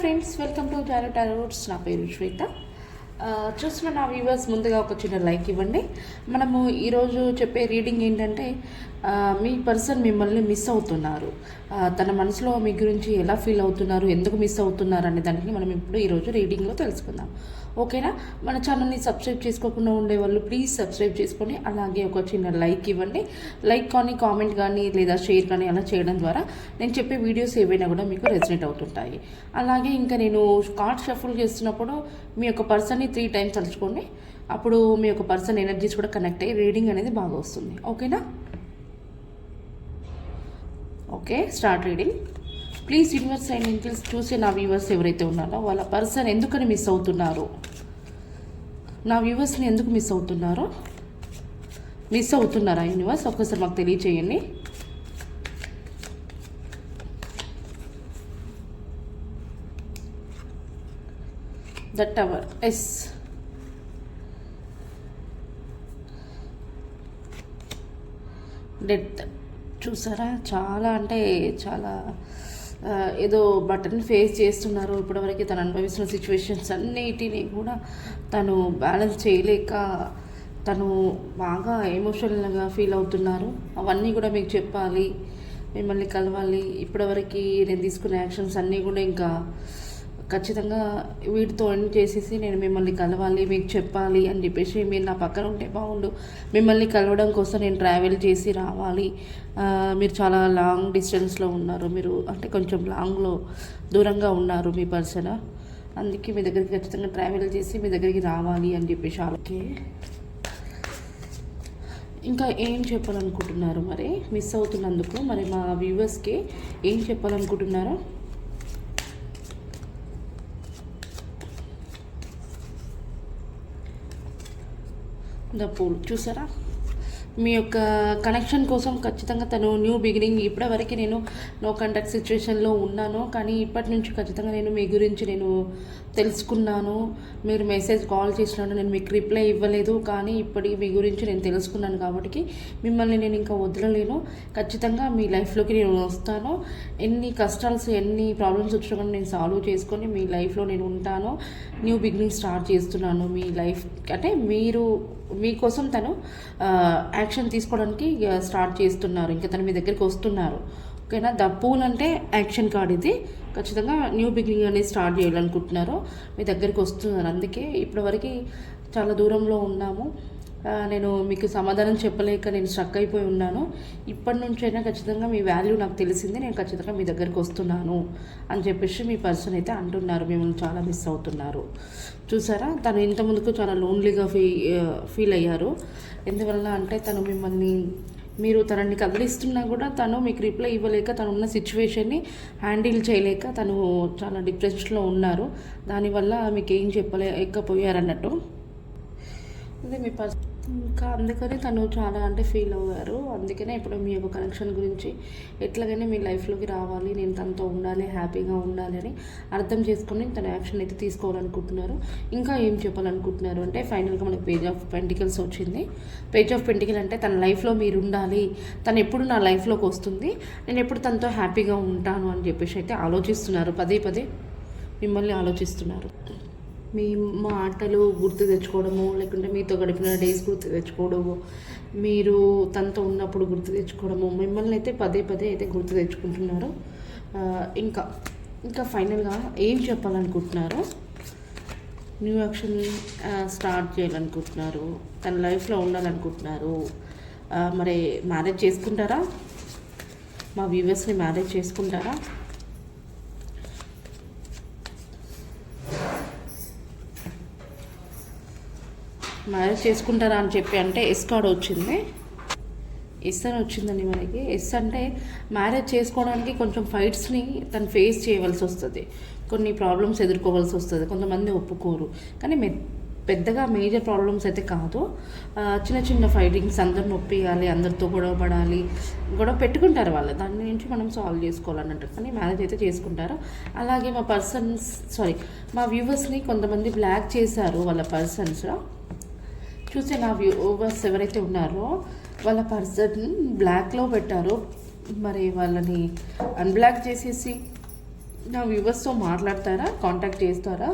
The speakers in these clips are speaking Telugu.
Friends, welcome to tarot టారోట్స్. నా పేరు శ్వేత. చూస్తున్న నా వ్యూవర్స్ ముందుగా ఒక చిన్న లైక్ ఇవ్వండి. మనము ఈరోజు చెప్పే రీడింగ్ ఏంటంటే, మీ పర్సన్ మిమ్మల్ని మిస్ అవుతున్నారు. తన మనసులో మీ గురించి ఎలా ఫీల్ అవుతున్నారు, ఎందుకు మిస్ అవుతున్నారు అనే దానికి మనం ఇప్పుడు ఈరోజు రీడింగ్లో తెలుసుకుందాం. ఓకేనా? మన ఛానల్ని సబ్స్క్రైబ్ చేసుకోకుండా ఉండేవాళ్ళు ప్లీజ్ సబ్స్క్రైబ్ చేసుకొని అలాగే ఒక చిన్న లైక్ ఇవ్వండి. లైక్ కానీ, కామెంట్ కానీ లేదా షేర్ కానీ అలా చేయడం ద్వారా నేను చెప్పే వీడియోస్ ఏవైనా కూడా మీకు రెసినేట్ అవుతుంటాయి. అలాగే ఇంకా నేను కార్డ్ షఫుల్ చేస్తున్నప్పుడు మీ యొక్క పర్సన్ని 3 times తలుచుకోండి. అప్పుడు మీ యొక్క పర్సన్ ఎనర్జీస్ కూడా కనెక్ట్ అయ్యి రీడింగ్ అనేది బాగా వస్తుంది. ఓకేనా? Okay, start reading. Please universe and angels చూసే నా వ్యూవర్స్ ఎవరైతే ఉన్నారో వాళ్ళ పర్సన్ ఎందుకని మిస్ అవుతున్నారు, నా వ్యూవర్స్ని ఎందుకు మిస్ అవుతున్నారో, మిస్ అవుతున్నారా యూనివర్స్ ఒక్కసారి మాకు తెలియచేయండి. The tower, yes. డెత్ చూసారా, చాలా అంటే చాలా ఏదో బటన్ ఫేస్ చేస్తున్నారు. ఇప్పటివరకు తను అనుభవిస్తున్న సిచ్యువేషన్స్ అన్నిటినీ కూడా తను బ్యాలెన్స్ చేయలేక తను బాగా ఎమోషనల్గా ఫీల్ అవుతున్నారు. అవన్నీ కూడా మీకు చెప్పాలి, మిమ్మల్ని కలవాలి. ఇప్పటివరకు నేను తీసుకున్న యాక్షన్స్ అన్నీ కూడా ఇంకా ఖచ్చితంగా వీటితో ఎండ్ చేసేసి నేను మిమ్మల్ని కలవాలి, మీకు చెప్పాలి అని చెప్పేసి మీరు నా పక్కన ఉంటే బాగుండు. మిమ్మల్ని కలవడం కోసం నేను ట్రావెల్ చేసి రావాలి. మీరు చాలా లాంగ్ డిస్టెన్స్లో ఉన్నారు, మీరు అంటే కొంచెం లాంగ్లో దూరంగా ఉన్నారు మీ పర్సన్. అందుకే మీ దగ్గరికి ఖచ్చితంగా ట్రావెల్ చేసి మీ దగ్గరికి రావాలి అని చెప్పేసి. ఓకే, ఇంకా ఏం చెప్పాలనుకుంటున్నారు మరి మిస్ అవుతున్నందుకు? మరి మా వ్యూవర్స్కి ఏం చెప్పాలనుకుంటున్నారో ద పూల్ చూసారా, మీ యొక్క కనెక్షన్ కోసం ఖచ్చితంగా తను న్యూ బిగినింగ్. ఇప్పటివరకు నేను నో కాంటాక్ట్ సిచ్యువేషన్లో ఉన్నాను, కానీ ఇప్పటి నుంచి ఖచ్చితంగా నేను మీ గురించి నేను తెలుసుకున్నాను. మీరు మెసేజ్ కాల్ చేసినాను, నేను మీకు రిప్లై ఇవ్వలేదు, కానీ ఇప్పటికి మీ గురించి నేను తెలుసుకున్నాను కాబట్టి మిమ్మల్ని నేను ఇంకా వదలలేను. ఖచ్చితంగా మీ లైఫ్లోకి నేను వస్తాను. ఎన్ని కష్టాలు ఎన్ని ప్రాబ్లమ్స్ వచ్చినా కూడా నేను సాల్వ్ చేసుకొని మీ లైఫ్లో నేను ఉంటాను. న్యూ బిగినింగ్ స్టార్ట్ చేస్తున్నాను మీ లైఫ్. అంటే మీరు మీకోసం తను యాక్షన్ తీసుకోవడానికి స్టార్ట్ చేస్తున్నారు. ఇంకా తను మీ దగ్గరికి వస్తున్నారు. ఓకేనా? ద పూల్ అంటే యాక్షన్ కార్డ్. ఇది ఖచ్చితంగా న్యూ బిగినింగ్ అనేది స్టార్ట్ చేయాలనుకుంటున్నారు, మీ దగ్గరికి వస్తున్నారు. అందుకే ఇప్పటివరకు చాలా దూరంలో ఉన్నాము, నేను మీకు సమాధానం చెప్పలేక నేను స్ట్రక్ అయిపోయి ఉన్నాను. ఇప్పటి నుంచైనా ఖచ్చితంగా మీ వాల్యూ నాకు తెలిసింది, నేను ఖచ్చితంగా మీ దగ్గరికి వస్తున్నాను అని చెప్పేసి మీ పర్సన్ అయితే అంటున్నారు. మిమ్మల్ని చాలా మిస్ అవుతున్నారు. చూసారా, తను ఇంతకుముందుకు చాలా లోన్లీగా ఫీల్ అయ్యారు. ఎందువల్ల అంటే తను మిమ్మల్ని, మీరు తనని కదిలిస్తున్నా కూడా తను మీకు రిప్లై ఇవ్వలేక, తను ఉన్న సిచ్యువేషన్ని హ్యాండిల్ చేయలేక తను చాలా డిప్రెషన్లో ఉన్నారు. దానివల్ల మీకు ఏం చెప్పలేకపోయారన్నట్టు. అదే మీ పర్సన్ ఇంకా అందుకని తను చాలా అంటే ఫీల్ అయ్యారు. అందుకనే ఇప్పుడు మీ యొక్క కనెక్షన్ గురించి ఎట్లాగైనా మీ లైఫ్లోకి రావాలి, నేను తనతో ఉండాలి, హ్యాపీగా ఉండాలి అని అర్థం చేసుకొని తన యాక్షన్ అయితే తీసుకోవాలనుకుంటున్నారు. ఇంకా ఏం చెప్పాలనుకుంటున్నారు అంటే, ఫైనల్గా మనకు పేజ్ ఆఫ్ పెంటికల్స్ వచ్చింది. పేజ్ ఆఫ్ పెంటికల్ అంటే తన లైఫ్లో మీరు ఉండాలి, తను ఎప్పుడు నా లైఫ్లోకి వస్తుంది, నేను ఎప్పుడు తనతో హ్యాపీగా ఉంటాను అని చెప్పేసి అయితే ఆలోచిస్తున్నారు. పదే పదే మిమ్మల్ని ఆలోచిస్తున్నారు. మీ మాటలు గుర్తు తెచ్చుకోవడము, లేకుంటే మీతో గడిపిన డేస్ గుర్తు తెచ్చుకోవడము, మీరు తనతో ఉన్నప్పుడు గుర్తు తెచ్చుకోవడము, మిమ్మల్ని అయితే పదే పదే అయితే గుర్తు తెచ్చుకుంటున్నారు. ఇంకా ఫైనల్గా ఏం చెప్పాలనుకుంటున్నారు? న్యూ యాక్షన్ స్టార్ట్ చేయాలనుకుంటున్నారు, తన లైఫ్లో ఉండాలనుకుంటున్నారు. మరి మ్యారేజ్ చేసుకుంటారా? మా వ్యూవర్స్ని మ్యారేజ్ చేసుకుంటారా? మ్యారేజ్ చేసుకుంటారా అని చెప్పి అంటే ఎస్ కార్డ్ వచ్చింది. ఎస్ అని వచ్చిందండి మనకి. ఎస్ అంటే మ్యారేజ్ చేసుకోవడానికి కొంచెం ఫైట్స్ని తను ఫేస్ చేయవలసి వస్తుంది, కొన్ని ప్రాబ్లమ్స్ ఎదుర్కోవాల్సి వస్తుంది. కొంతమంది ఒప్పుకోరు, కానీ పెద్దగా మేజర్ ప్రాబ్లమ్స్ అయితే కాదు. చిన్న చిన్న ఫైటింగ్స్, అందరిని ఒప్పియాలి, అందరితో గొడవ పడాలి, గొడవ పెట్టుకుంటారు వాళ్ళు, దాని నుంచి మనం సాల్వ్ చేసుకోవాలన్నట్టు. కానీ మ్యారేజ్ అయితే చేసుకుంటారు. అలాగే మా వ్యూవర్స్ని కొంతమంది బ్లాక్ చేశారు. వాళ్ళ పర్సన్స్ చూస్తే నా వ్యూవర్స్ ఎవరైతే ఉన్నారో వాళ్ళ పర్సన్ బ్లాక్లో పెట్టారు. మరి వాళ్ళని అన్బ్లాక్ చేసేసి నా వ్యూవర్స్తో మాట్లాడతారా, కాంటాక్ట్ చేస్తారా?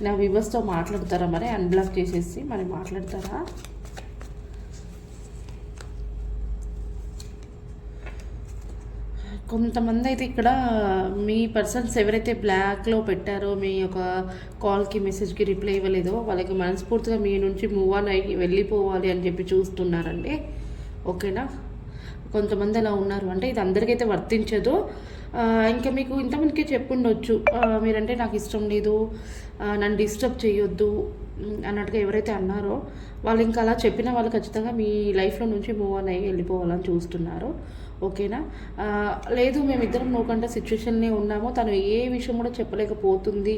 నా వ్యూవర్స్తో మాట్లాడతారా మరి అన్బ్లాక్ చేసేసి మరి మాట్లాడతారా? కొంతమంది అయితే ఇక్కడ మీ పర్సన్స్ ఎవరైతే బ్లాక్లో పెట్టారో, మీ యొక్క కాల్కి మెసేజ్కి రిప్లై ఇవ్వలేదో వాళ్ళకి మనస్ఫూర్తిగా మీ నుంచి మూవ్ ఆన్ అయ్యి వెళ్ళిపోవాలి అని చెప్పి చూస్తున్నారండి. ఓకేనా? కొంతమంది అలా ఉన్నారు. అంటే ఇది అందరికైతే వర్తించదు. ఇంకా మీకు ఇంతమందికి చెప్పుండొచ్చు, మీరంటే నాకు ఇష్టం లేదు, నన్ను డిస్టర్బ్ చేయొద్దు అన్నట్టుగా ఎవరైతే అన్నారో వాళ్ళు ఇంకా అలా చెప్పిన వాళ్ళు ఖచ్చితంగా మీ లైఫ్లో నుంచి మూవ్ ఆన్ అయ్యి వెళ్ళిపోవాలని చూస్తున్నారు. ఓకేనా? లేదు మేమిద్దరం నోకంటే సిచ్యువేషన్నే ఉన్నాము, తను ఏ విషయం కూడా చెప్పలేకపోతుంది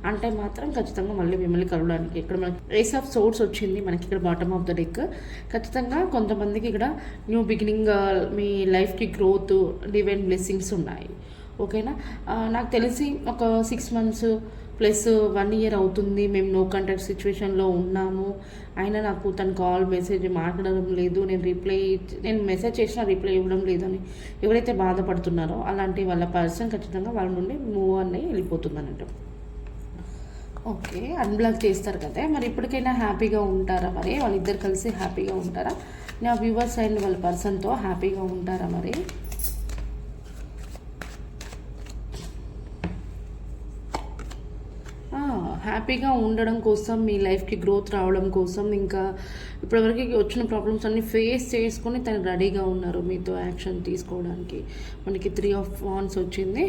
అంటే మాత్రం ఖచ్చితంగా మళ్ళీ మిమ్మల్ని కలవడానికి ఇక్కడ మనకి ఏస్ ఆఫ్ సోర్స్ వచ్చింది మనకి ఇక్కడ బాటమ్ ఆఫ్ ద డెక్. ఖచ్చితంగా కొంతమందికి ఇక్కడ న్యూ బిగినింగ్, మీ లైఫ్కి గ్రోత్, డివైన్ బ్లెస్సింగ్స్ ఉన్నాయి. ఓకేనా? నాకు తెలిసి ఒక 6 months ప్లస్ 1 year అవుతుంది మేము నో కాంటాక్ట్ సిచ్యువేషన్లో ఉన్నాము. అయినా నాకు తను కాల్ మెసేజ్ మాట్లాడడం లేదు, నేను మెసేజ్ చేసినా రిప్లై ఇవ్వడం లేదని ఎవరైతే బాధపడుతున్నారో అలాంటి వాళ్ళ పర్సన్ ఖచ్చితంగా వాళ్ళ నుండి మూవ్ అయ్యి వెళ్ళిపోతుంది అన్నట్టు. ఓకే, అన్బ్లాక్ చేస్తారు కదా, మరి ఇప్పటికైనా హ్యాపీగా ఉంటారా? మరి వాళ్ళిద్దరు కలిసి హ్యాపీగా ఉంటారా? నా వ్యూవర్స్ అండ్ వాళ్ళ పర్సన్తో హ్యాపీగా ఉంటారా? మరి హ్యాపీగా ఉండడం కోసం, మీ లైఫ్కి గ్రోత్ రావడం కోసం, ఇంకా ఇప్పటివరకు వచ్చిన ప్రాబ్లమ్స్ అన్నీ ఫేస్ చేసుకొని తను రెడీగా ఉన్నారు మీతో యాక్షన్ తీసుకోవడానికి. మనకి 3 of Wands వచ్చింది.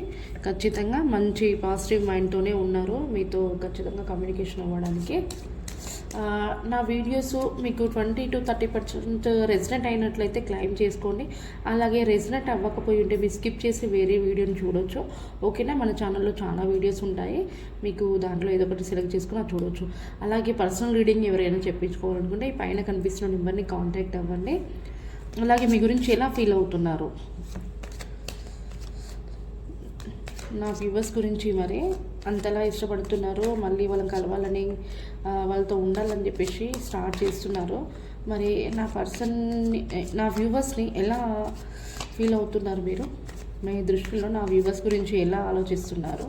ఖచ్చితంగా మంచి పాజిటివ్ మైండ్తోనే ఉన్నారు, మీతో ఖచ్చితంగా కమ్యూనికేషన్ అవ్వడానికి. నా వీడియోస్ మీకు 20 to 30% రెసిడెంట్ అయినట్లయితే క్లైమ్ చేసుకోండి. అలాగే రెసిడెంట్ అవ్వకపోయి ఉంటే మీరు స్కిప్ చేసి వేరే వీడియోని చూడొచ్చు. ఓకేనా? మన ఛానల్లో చాలా వీడియోస్ ఉంటాయి, మీకు దాంట్లో ఏదో ఒకటి సెలెక్ట్ చేసుకుని అది చూడొచ్చు. అలాగే పర్సనల్ రీడింగ్ ఎవరైనా చెప్పించుకోవాలనుకుంటే ఈ పైన కనిపిస్తున్న నెంబర్ని కాంటాక్ట్ అవ్వండి. అలాగే మీ గురించి ఎలా ఫీల్ అవుతున్నారు, నా వ్యూవర్స్ గురించి మరి అంతలా ఇష్టపడుతున్నారు, మళ్ళీ వాళ్ళని కలవాలని, వాళ్ళతో ఉండాలని చెప్పేసి స్టార్ట్ చేస్తున్నారు. మరి నా వ్యూవర్స్ని ఎలా ఫీల్ అవుతున్నారు మీరు? మీ దృష్టిలో నా వ్యూవర్స్ గురించి ఎలా ఆలోచిస్తున్నారు?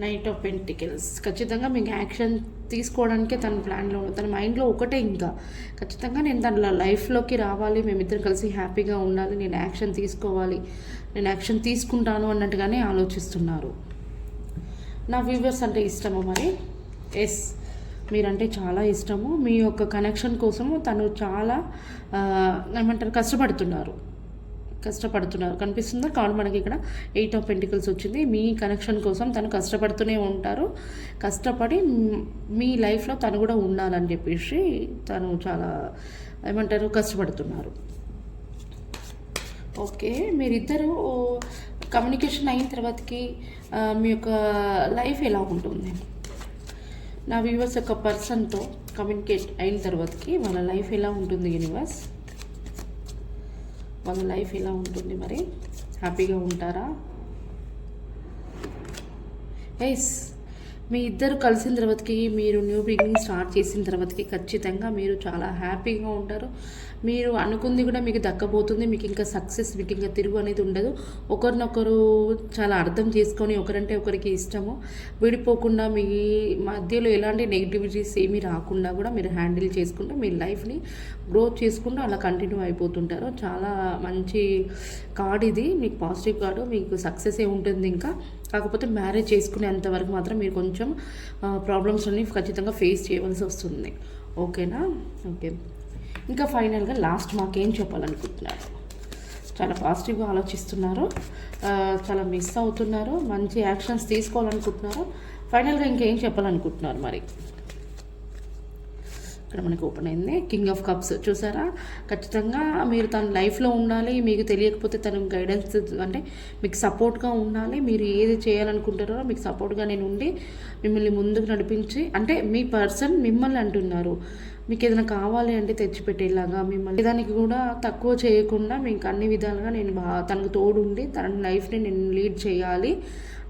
Knight of pentacles. ఖచ్చితంగా మీకు యాక్షన్ తీసుకోవడానికే తన ప్లాన్లో, తన మైండ్లో ఒకటే, ఇంకా ఖచ్చితంగా నేను తన లైఫ్లోకి రావాలి, మేమిద్దరం కలిసి హ్యాపీగా ఉండాలి, నేను యాక్షన్ తీసుకోవాలి, నేను యాక్షన్ తీసుకుంటాను అన్నట్టుగానే ఆలోచిస్తున్నారు. నా వ్యూవర్స్ అంటే ఇష్టమా మరి? ఎస్, మీరంటే చాలా ఇష్టము. మీ యొక్క కనెక్షన్ కోసము తను చాలా కష్టపడుతున్నారు. కనిపిస్తుందా కార్డ్ మనకి ఇక్కడ 8 of Pentacles వచ్చింది. మీ కనెక్షన్ కోసం తను కష్టపడుతూనే ఉంటారు. కష్టపడి మీ లైఫ్లో తను కూడా ఉండాలని చెప్పేసి తను చాలా కష్టపడుతున్నారు. ఓకే, మీరిద్దరూ కమ్యూనికేషన్ అయిన తర్వాతకి మీ యొక్క లైఫ్ ఎలా ఉంటుంది? నా వ్యూవర్స్ యొక్క పర్సన్తో కమ్యూనికేట్ అయిన తర్వాతకి వాళ్ళ లైఫ్ ఎలా ఉంటుంది యూనివర్స్? వాళ్ళ లైఫ్ ఎలా ఉంటుంది మరి? హ్యాపీగా ఉంటారా? ఎస్, మీ ఇద్దరు కలిసిన తర్వాతకి, మీరు న్యూ బిగినింగ్ స్టార్ట్ చేసిన తర్వాతకి ఖచ్చితంగా మీరు చాలా హ్యాపీగా ఉంటారు. మీరు అనుకుంది కూడా మీకు దక్కబోతుంది. మీకు ఇంకా సక్సెస్, మీకు ఇంకా తిరుగు అనేది ఉండదు. ఒకరినొకరు చాలా అర్థం చేసుకొని, ఒకరంటే ఒకరికి ఇష్టము, విడిపోకుండా మీ మధ్యలో ఎలాంటి నెగిటివిటీస్ ఏమీ రాకుండా కూడా మీరు హ్యాండిల్ చేసుకుంటూ మీ లైఫ్ని గ్రోత్ చేసుకుంటూ అలా కంటిన్యూ అయిపోతుంటారు. చాలా మంచి కార్డ్ ఇది, మీకు పాజిటివ్ కార్డు, మీకు సక్సెస్ ఏ ఉంటుంది. ఇంకా కాకపోతే మ్యారేజ్ చేసుకునేంత వరకు మాత్రం మీరు కొంచెం ప్రాబ్లమ్స్ అన్ని ఖచ్చితంగా ఫేస్ చేయవలసి వస్తుంది. ఓకేనా? ఓకే, ఇంకా ఫైనల్గా లాస్ట్ మాకేం చెప్పాలనుకుంటున్నారు? చాలా పాజిటివ్గా ఆలోచిస్తున్నారు, చాలా మిస్ అవుతున్నారు, మంచి యాక్షన్స్ తీసుకోవాలనుకుంటున్నారు. ఫైనల్గా ఇంకేం చెప్పాలనుకుంటున్నారు మరి? ఇక్కడ మనకి ఓపెన్ అయింది కింగ్ ఆఫ్ కప్స్. చూసారా? ఖచ్చితంగా మీరు తన లైఫ్లో ఉండాలి. మీకు తెలియకపోతే తన గైడెన్స్ అంటే మీకు సపోర్ట్గా ఉండాలి. మీరు ఏది చేయాలనుకుంటారో మీకు సపోర్ట్గా నేను ఉండి మిమ్మల్ని ముందుకు నడిపించి, అంటే మీ పర్సన్ మిమ్మల్ని అంటున్నారు, మీకు ఏదైనా కావాలి అంటే తెచ్చిపెట్టేలాగా, మిమ్మల్ని దానికి కూడా తక్కువ చేయకుండా మీకు అన్ని విధాలుగా నేను తనకు తోడుండి తన లైఫ్ని నేను లీడ్ చేయాలి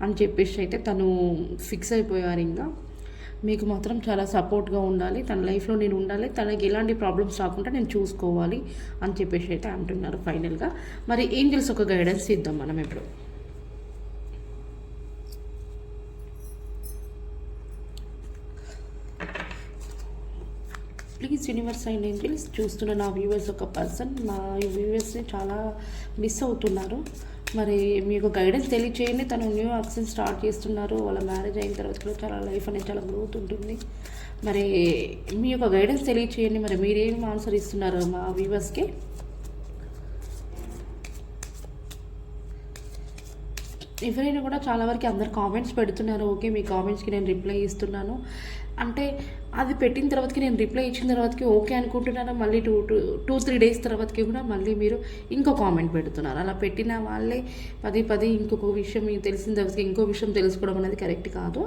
అని చెప్పేసి అయితే తను ఫిక్స్ అయిపోయారు. ఇంకా మీకు మాత్రం చాలా సపోర్ట్గా ఉండాలి, తన లైఫ్లో నేను ఉండాలి, తనకి ఎలాంటి ప్రాబ్లమ్స్ రాకుండా నేను చూసుకోవాలి అని చెప్పేసి అయితే అంటున్నారు ఫైనల్గా. మరి ఏంజల్స్ ఒక గైడెన్స్ ఇద్దాం మనం ఇప్పుడు. ప్లీజ్ యూనివర్స్ అండ్ ఏంజల్స్, చూస్తున్న నా వ్యూవర్స్ ఒక పర్సన్ నా వ్యూవర్స్ని చాలా మిస్ అవుతున్నారు. మరి మీకు గైడెన్స్ తెలియచేయండి. తను న్యూ యాక్షన్ స్టార్ట్ చేస్తున్నారు, వాళ్ళ మ్యారేజ్ అయిన తర్వాత కూడా చాలా లైఫ్ అనేది చాలా గ్రోత్ ఉంటుంది. మరి మీ యొక్క గైడెన్స్ తెలియచేయండి. మరి మీరేం ఆన్సర్ ఇస్తున్నారు మా వ్యూవర్స్కి? ఎవరైనా కూడా చాలా వరకు అందరు కామెంట్స్ పెడుతున్నారు. ఓకే, మీ కామెంట్స్కి నేను రిప్లై ఇస్తున్నాను అంటే అది పెట్టిన తర్వాతకి నేను రిప్లై ఇచ్చిన తర్వాతకి ఓకే అనుకుంటున్నాను. మళ్ళీ 2-3 డేస్ తర్వాతకి కూడా మళ్ళీ మీరు ఇంకో కామెంట్ పెడుతున్నారు. అలా పెట్టిన వాళ్ళే పది ఇంకొక విషయం మీకు తెలిసిన తర్వాత ఇంకో విషయం తెలుసుకోవడం అనేది కరెక్ట్ కాదు.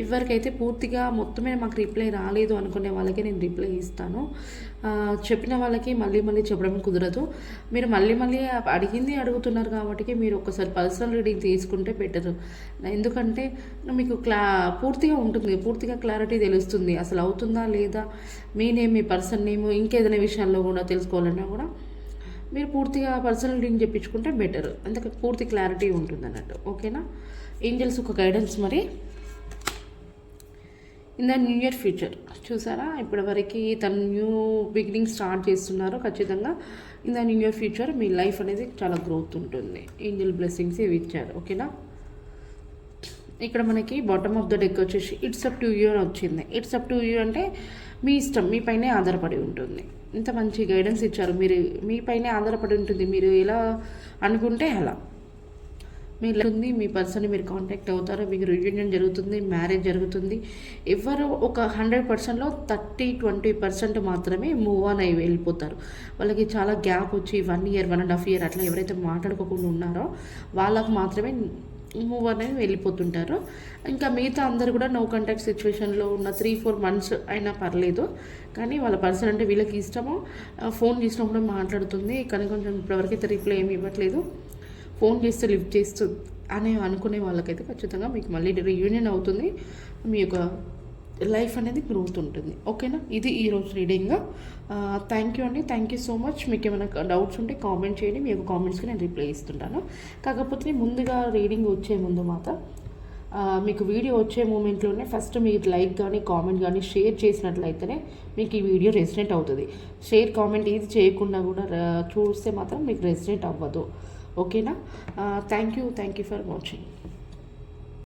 ఎవరికైతే పూర్తిగా మొత్తమే మాకు రిప్లై రాలేదు అనుకునే వాళ్ళకి నేను రిప్లై ఇస్తాను. చెప్పిన వాళ్ళకి మళ్ళీ చెప్పడం కుదరదు. మీరు మళ్ళీ అడిగింది అడుగుతున్నారు కాబట్టి మీరు ఒకసారి పర్సనల్ రీడింగ్ తీసుకుంటే బెటర్. ఎందుకంటే మీకు పూర్తిగా ఉంటుంది, పూర్తిగా క్లారిటీ తెలుస్తుంది అసలు అవుతుందా లేదా. మీ నేమ్, మీ పర్సన్ నేమ్, ఇంకేదైనా విషయాల్లో కూడా తెలుసుకోవాలన్నా కూడా మీరు పూర్తిగా పర్సనల్ రీడింగ్ చెప్పించుకుంటే బెటర్. అందుకే పూర్తి క్లారిటీ ఉంటుంది అన్నట్టు. ఓకేనా ఏంజల్స్ ఒక గైడెన్స్. మరి in the new year future చూసారా, ఇప్పటివరకు తను న్యూ బిగినింగ్ స్టార్ట్ చేస్తున్నారు. ఖచ్చితంగా in the new year future me life అనేది చాలా గ్రోత్ ఉంటుంది. ఏంజల్ బ్లెస్సింగ్స్ ఇవి ఇచ్చారు. ఓకేనా, ఇక్కడ మనకి బాటమ్ ఆఫ్ ద డెక్ వచ్చేసి ఇట్స్ అప్ టు యూ అని వచ్చింది. ఇట్స్ అప్ టు యూ అంటే మీ ఇష్టం, మీ పైనే ఆధారపడి ఉంటుంది. ఇంత మంచి గైడెన్స్ ఇచ్చారు. మీరు మీ పైనే ఆధారపడి ఉంటుంది, మీరు ఎలా అనుకుంటే అలా మీరు ఉంది. మీ పర్సన్ని మీరు కాంటాక్ట్ అవుతారు, మీకు రియూనియన్ జరుగుతుంది, మ్యారేజ్ జరుగుతుంది. ఎవరు ఒక 100%లో 30-20% మాత్రమే మూవ్ ఆన్ అయ్యి వెళ్ళిపోతారు. వాళ్ళకి చాలా గ్యాప్ వచ్చి 1 year 1.5 year అట్లా ఎవరైతే మాట్లాడుకోకుండా ఉన్నారో వాళ్ళకు మాత్రమే మూవ్ అనేది వెళ్ళిపోతుంటారు. ఇంకా మిగతా అందరు కూడా నో కాంటాక్ట్ సిచ్యువేషన్లో ఉన్న 3-4 months అయినా పర్లేదు, కానీ వాళ్ళ పర్సన్ అంటే వీళ్ళకి ఇష్టమో. ఫోన్ చేసినప్పుడు మాట్లాడుతుంది, కానీ కొంచెం ఇప్పటివరకైతే రిప్లై ఏమి ఇవ్వట్లేదు. ఫోన్ చేస్తే లిఫ్ట్ చేస్తూ అనుకునే వాళ్ళకైతే ఖచ్చితంగా మీకు మళ్ళీ రీయూనియన్ అవుతుంది. మీ యొక్క లైఫ్ అనేది గ్రోత్ ఉంటుంది. ఓకేనా, ఇది ఈరోజు రీడింగ్. థ్యాంక్ యూ అండి, థ్యాంక్ యూ సో మచ్. మీకు ఏమైనా డౌట్స్ ఉంటే కామెంట్ చేయండి, మీ యొక్క కామెంట్స్కి నేను రిప్లై ఇస్తుంటాను. కాకపోతే ముందుగా రీడింగ్ వచ్చే ముందు మాత్రం మీకు వీడియో వచ్చే మూమెంట్లోనే ఫస్ట్ మీరు లైక్ కానీ కామెంట్ కానీ షేర్ చేసినట్లయితేనే మీకు ఈ వీడియో రెసినేట్ అవుతుంది. షేర్ కామెంట్ ఇది చేయకుండా కూడా చూస్తే మాత్రం మీకు రెసినేట్ అవ్వదు. ఓకేనా, థ్యాంక్ యూ ఫర్ వాచింగ్.